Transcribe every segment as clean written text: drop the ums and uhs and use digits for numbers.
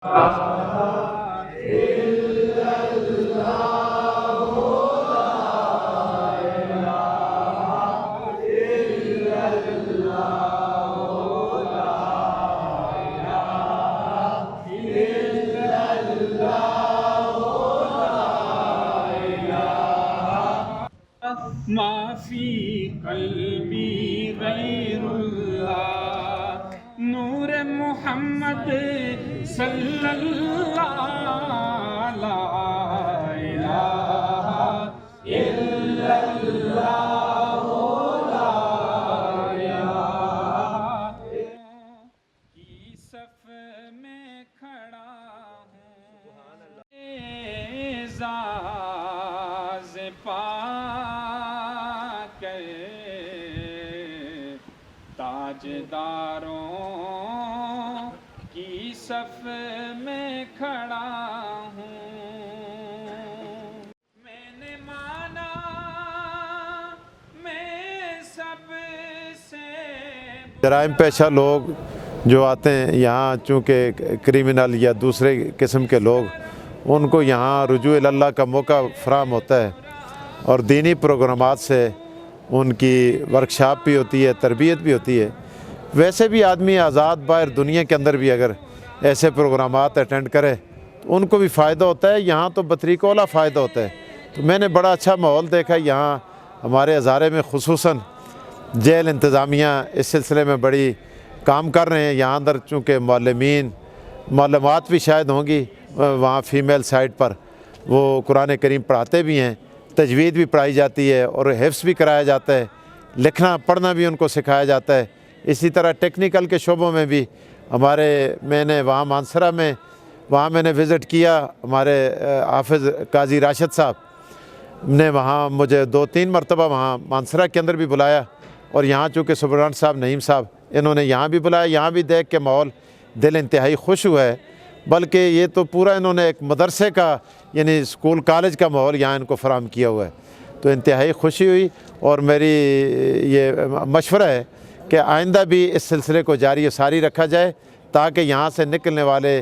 माफी कल्बी गैरुल्लाह नूर मोहम्मद सल्लल्लाहु ला इलाहा इल्लल्लाह ला इलाहा की सफ में खड़ा हूँ एज़ाज़ पा ताजदारों की सफ में खड़ा हूँ मैंने माना मैं सबसे जराइम पेशा लोग जो आते हैं यहाँ, चूँकि क्रिमिनल या दूसरे किस्म के लोग, उनको यहाँ रुजू इल्लाह का मौका फ़राहम होता है और दीनी प्रोग्रामात से उनकी वर्कशॉप भी होती है, तरबियत भी होती है। वैसे भी आदमी आज़ाद बाहर दुनिया के अंदर भी अगर ऐसे प्रोग्रामात अटेंड करे तो उनको भी फ़ायदा होता है, यहाँ तो बतरीक़ औला फ़ायदा होता है। तो मैंने बड़ा अच्छा माहौल देखा यहाँ हमारे हज़ारे में, ख़ुसूसन जेल इंतज़ामिया इस सिलसिले में बड़ी काम कर रहे हैं। यहाँ अंदर चूँकि मालूमात भी शायद होंगी वहाँ फ़ीमेल साइड पर, वो कुरान करीम पढ़ाते भी हैं, तजवीद भी पढ़ाई जाती है और हिफ्ज़ भी कराया जाता है, लिखना पढ़ना भी उनको सिखाया जाता है। इसी तरह टेक्निकल के शोबों में भी मैंने वहाँ मानसरा में मैंने विज़िट किया। हमारे हाफ़िज़ काजी राशिद साहब ने वहाँ मुझे 2-3 मरतबा वहाँ मानसरा के अंदर भी बुलाया और यहाँ चूँकि सुबरान साहब, नईम साहब, इन्होंने यहाँ भी बुलाया। यहाँ भी देख के माहौल दिल इंतहाई खुश हुआ है। बल्कि ये तो पूरा इन्होंने एक मदरसे का यानी स्कूल कॉलेज का माहौल यहाँ इनको फ़राहम किया हुआ है, तो इंतहाई खुशी हुई। और मेरी ये मशवरा है कि आइंदा भी इस सिलसिले को जारी और सारी रखा जाए ताकि यहाँ से निकलने वाले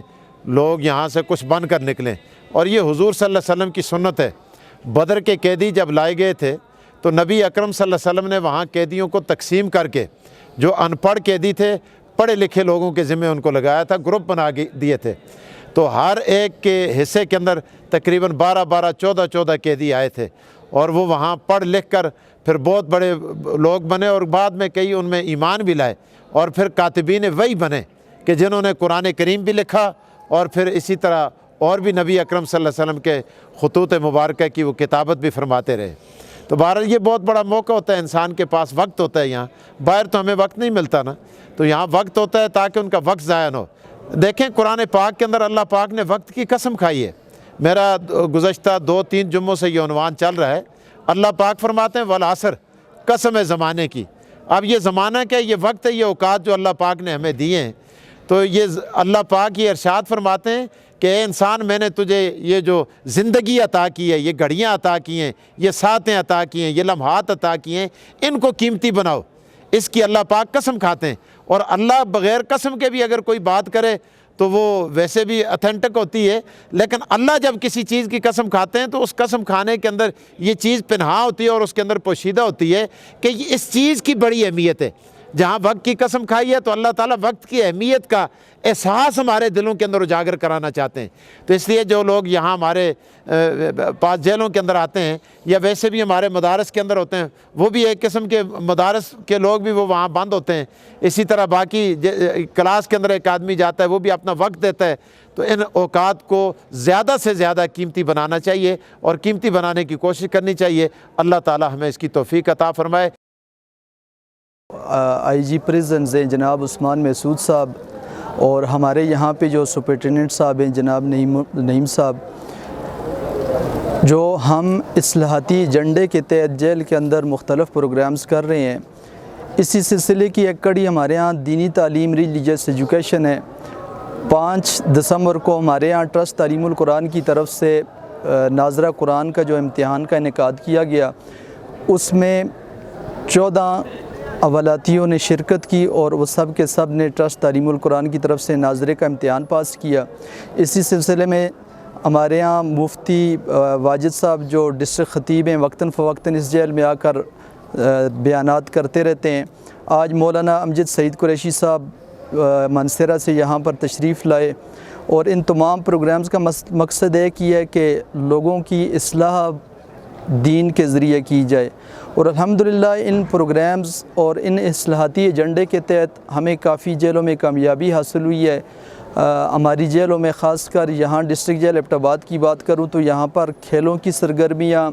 लोग यहाँ से कुछ बन कर निकलें। और ये हुज़ूर सल्लल्लाहु अलैहि वसल्लम की सुन्नत है। बदर के कैदी जब लाए गए थे तो नबी अकरम सल्लल्लाहु अलैहि वसल्लम ने वहाँ कैदियों को तकसीम करके, जो अनपढ़ कैदी थे पढ़े लिखे लोगों के ज़िम्मे उनको लगाया था, ग्रुप बना दिए थे। तो हर एक के हिस्से के अंदर तकरीबन 12-12, 14-14 कैदी आए थे और वो वहाँ पढ़ लिख कर फिर बहुत बड़े लोग बने और बाद में कई उनमें ईमान भी लाए और फिर कातिबीन वही बने कि जिन्होंने कुरान करीम भी लिखा और फिर इसी तरह और भी नबी अकरम सल्लल्लाहु अलैहि वसल्लम के खुतूत मुबारक की वो किताबत भी फरमाते रहे। तो बहरहाल ये बहुत बड़ा मौका होता है, इंसान के पास वक्त होता है। यहाँ बाहर तो हमें वक्त नहीं मिलता ना, तो यहाँ वक्त होता है ताकि उनका वक्त ज़ाया न हो। देखें कुरान पाक के अंदर अल्लाह पाक ने वक्त की कसम खाई है। मेरा गुज़श्ता 2-3 जुम्मों से ये उन्वान चल रहा है। अल्लाह पाक फरमाते हैं वल असर, कसम है ज़माने की। अब ये ज़माना क्या है? ये वक्त है, ये औकात जो अल्लाह पाक ने हमें दिए हैं। तो ये अल्लाह पाक ये इरशाद फरमाते हैं कि इंसान मैंने तुझे ये जो ज़िंदगी अता की है, ये घड़ियाँ अता की हैं, ये सातें अता की हैं, ये लम्हात अता किए हैं, इनको कीमती बनाओ। इसकी अल्लाह पाक कसम खाते हैं। और अल्लाह बग़ैर कसम के भी अगर कोई बात करे तो वो वैसे भी ऑथेंटिक होती है, लेकिन अल्लाह जब किसी चीज़ की कसम खाते हैं तो उस कसम खाने के अंदर ये चीज़ पिन्हा होती है और उसके अंदर पोशीदा होती है कि इस चीज़ की बड़ी अहमियत है। जहाँ वक्त की कसम खाई है तो अल्लाह ताला वक्त की अहमियत का एहसास हमारे दिलों के अंदर उजागर कराना चाहते हैं। तो इसलिए जो लोग यहाँ हमारे पास जेलों के अंदर आते हैं या वैसे भी हमारे मदारस के अंदर होते हैं, वो भी एक किस्म के मदारस के लोग भी वो वहाँ बंद होते हैं। इसी तरह बाकी क्लास के अंदर एक आदमी जाता है, वो भी अपना वक्त देता है। तो इन औकात को ज़्यादा से ज़्यादा कीमती बनाना चाहिए और कीमती बनाने की कोशिश करनी चाहिए। अल्लाह ताला हमें इसकी तौफीक अता फरमाए। IG प्रिजन्स हैं जनाब उस्मान महसूद साहब, और हमारे यहाँ पे जो सुपरिटेंडेंट साहब हैं जनाब नईम साहब, जो हम इस्लाहाती एजेंडे के तहत जेल के अंदर मुख्तलिफ़ प्रोग्राम्स कर रहे हैं। इसी सिलसिले की एक कड़ी हमारे यहाँ दीनी तालीम रिलीजियस एजुकेशन है। 5 दिसंबर को हमारे यहाँ ट्रस्ट तालीमुल कुरान की तरफ से नाज़रा कुरान का जो इम्तिहान का इनेकाद किया गया, उसमें 14 اولاتیوں نے شرکت کی اور وہ سب کے سب نے ٹرسٹ تعلیم القرآن کی طرف سے ناظرے کا امتحان پاس کیا۔ اسی سلسلے میں ہمارے ہاں مفتی واجد صاحب جو ڈسٹرکٹ خطیب ہیں وقتاً فوقتاً اس جیل میں آ کر بیانات کرتے رہتے ہیں۔ آج مولانا امجد سعید قریشی صاحب منصرہ سے یہاں پر تشریف لائے اور ان تمام پروگرامز کا مقصد ایک ہی ہے کہ لوگوں کی اصلاح دین کے ذریعے کی جائے، اور الحمدللہ ان پروگرامز اور ان اصلاحاتی ایجنڈے کے تحت ہمیں کافی جیلوں میں کامیابی حاصل ہوئی ہے۔ ہماری جیلوں میں خاص کر یہاں ڈسٹرکٹ جیل ایبٹ آباد کی بات کروں تو یہاں پر کھیلوں کی سرگرمیاں،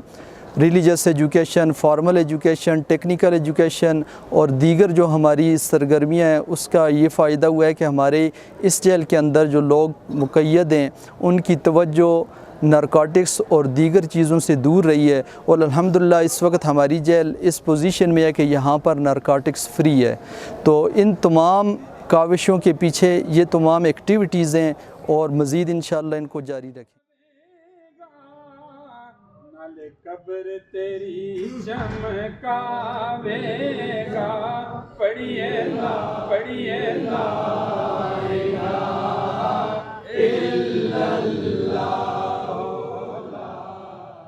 religious education, formal education, technical education اور دیگر جو ہماری سرگرمیاں ہیں اس کا یہ فائدہ ہوا ہے کہ ہمارے اس جیل کے اندر جو لوگ مقید ہیں ان کی توجہ نارکوٹکس اور دیگر چیزوں سے دور رہی ہے، اور الحمدللہ اس وقت ہماری جیل اس پوزیشن میں ہے کہ یہاں پر نارکوٹکس فری ہے۔ تو ان تمام کاوشوں کے پیچھے یہ تمام ایکٹیویٹیز ہیں اور مزید انشاءاللہ ان کو جاری رکھیں۔ نل قبر تیری چمکاوے گا، پڑھیے لا